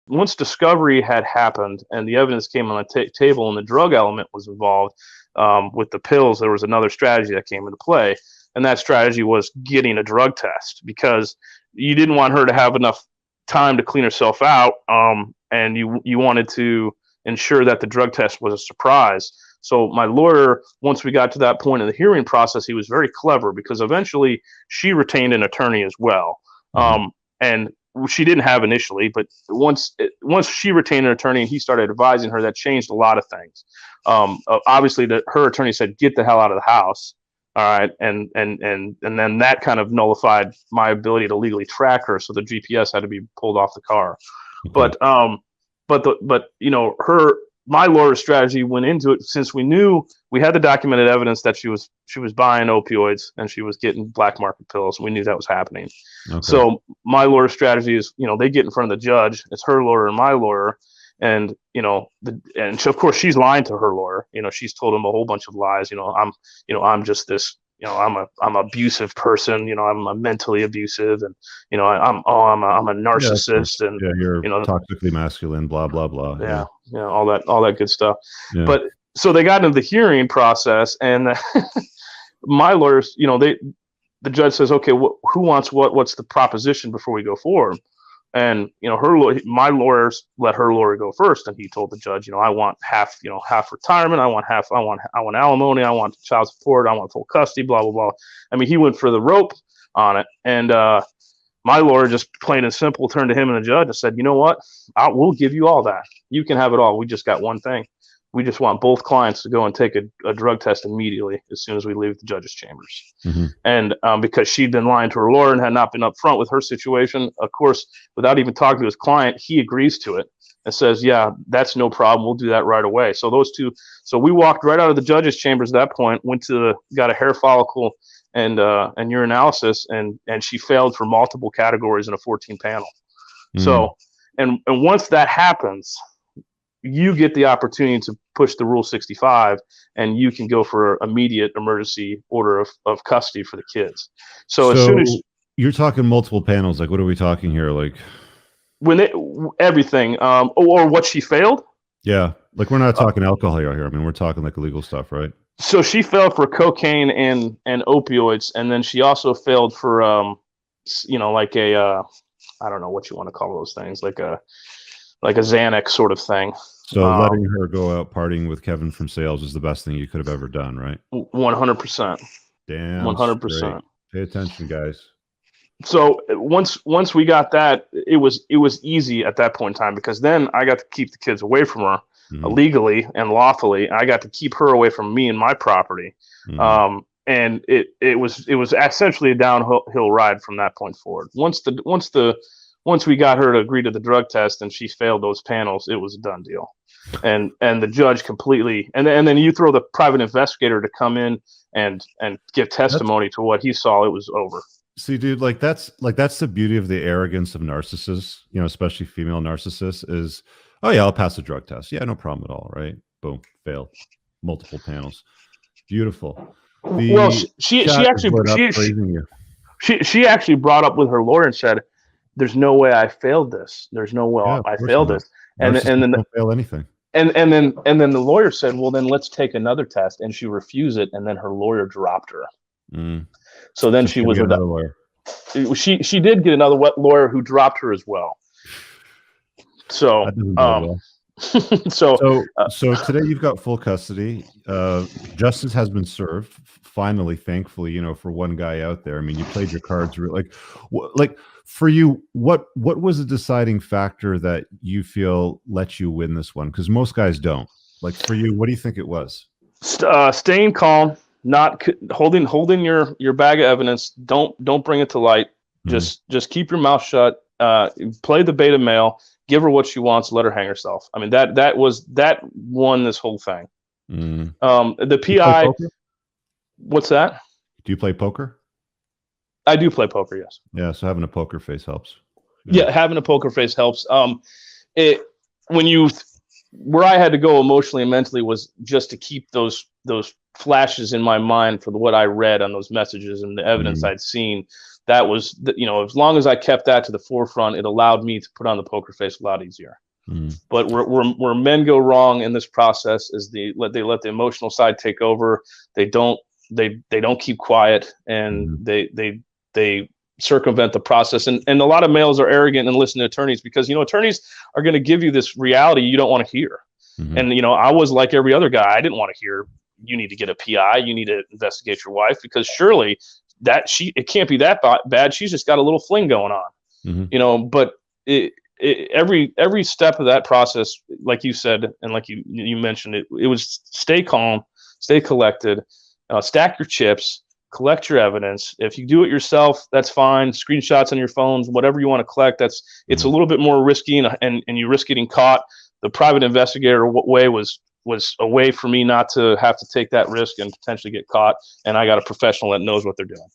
once discovery had happened and the evidence came on the table and the drug element was involved, with the pills, there was another strategy that came into play. And that strategy was getting a drug test, because you didn't want her to have enough time to clean herself out. And you wanted to ensure that the drug test was a surprise. So my lawyer, once we got to that point in the hearing process, he was very clever, because eventually she retained an attorney as well. And she didn't have initially, but once she retained an attorney and he started advising her, that changed a lot of things. Obviously, her attorney said, "Get the hell out of the house." All right, and then that kind of nullified my ability to legally track her, so the GPS had to be pulled off the car. But my lawyer's strategy went into it, since we knew we had the documented evidence that she was buying opioids and she was getting black market pills. We knew that was happening. Okay. So my lawyer's strategy is, they get in front of the judge. It's her lawyer and my lawyer. And, of course she's lying to her lawyer. She's told him a whole bunch of lies. I'm just this, I'm an abusive person. I'm mentally abusive, and I'm a narcissist, and you're toxically masculine, blah blah blah. Yeah, all that good stuff. Yeah. But so they got into the hearing process, and my lawyers, the judge says, "Okay, who wants what? What's the proposition before we go forward?" And my lawyers let her lawyer go first, and he told the judge, I want half retirement, I want alimony, I want child support, I want full custody, blah blah blah. I mean, he went for the rope on it, and my lawyer just plain and simple turned to him and the judge and said, "You know what? We'll give you all that. You can have it all. We just got one thing. We just want both clients to go and take a drug test immediately as soon as we leave the judge's chambers." Mm-hmm. And because she'd been lying to her lawyer and had not been upfront with her situation, of course, without even talking to his client, he agrees to it and says, "Yeah, that's no problem. We'll do that right away." So so we walked right out of the judge's chambers at that point, got a hair follicle and urinalysis, and she failed for multiple categories in a 14 panel. Mm-hmm. So, and once that happens, you get the opportunity to push the Rule 65, and you can go for immediate emergency order of custody for the kids. So as soon as you're talking multiple panels, like what are we talking here? Like everything, or what she failed. Yeah. Like we're not talking alcohol here. I mean, we're talking like illegal stuff, right? So she failed for cocaine and opioids. And then she also failed for, like I don't know what you want to call those things, like a Xanax sort of thing. So letting her go out partying with Kevin from sales is the best thing you could have ever done, right? 100%. Damn. 100%. Pay attention, guys. So once we got that, it was easy at that point in time, because then I got to keep the kids away from her, mm-hmm. legally and lawfully. I got to keep her away from me and my property. Mm-hmm. And it was essentially a downhill ride from that point forward. Once we got her to agree to the drug test and she failed those panels, it was a done deal. And the judge completely, and then you throw the private investigator to come in and give testimony to what he saw, it was over. See, dude, that's the beauty of the arrogance of narcissists, especially female narcissists, is, "Oh yeah, I'll pass the drug test. Yeah, no problem at all." Right? Boom, fail. Multiple panels. Beautiful. Well, she actually brought up with her lawyer and said, "There's no way I failed this. There's no way I failed this." And then don't fail anything. And then the lawyer said, "Well, then let's take another test." And she refused it. And then her lawyer dropped her. Mm. So then she was another lawyer. She did get another lawyer who dropped her as well. So so today you've got full custody. Justice has been served. Finally, thankfully, for one guy out there. I mean, you played your cards like for you. What was the deciding factor that you feel let you win this one? Because most guys don't. Like for you, what do you think it was? Staying calm, not holding your bag of evidence. Don't bring it to light. Mm-hmm. Just keep your mouth shut. Play the beta male. Give her what she wants. Let her hang herself. I mean, that won this whole thing. Mm. The PI. What's that? Do you play poker? I do play poker, yes. Yeah, so having a poker face helps. Yeah, having a poker face helps. Where I had to go emotionally and mentally was just to keep those flashes in my mind for what I read on those messages and the evidence I'd seen that was, as long as I kept that to the forefront, it allowed me to put on the poker face a lot easier. But where men go wrong in this process is they let the emotional side take over. They don't keep quiet, and they circumvent the process. And a lot of males are arrogant and listen to attorneys because, attorneys are going to give you this reality you don't want to hear. And, I was like every other guy. I didn't want to hear, you need to get a PI, you need to investigate your wife, because surely it can't be that bad. She's just got a little fling going on, but every step of that process, like you said, and like you mentioned, it was stay calm, stay collected, stack your chips, collect your evidence. If you do it yourself, that's fine. Screenshots on your phones, whatever you want to collect, it's a little bit more risky, and you risk getting caught. The private investigator way was a way for me not to have to take that risk and potentially get caught. And I got a professional that knows what they're doing.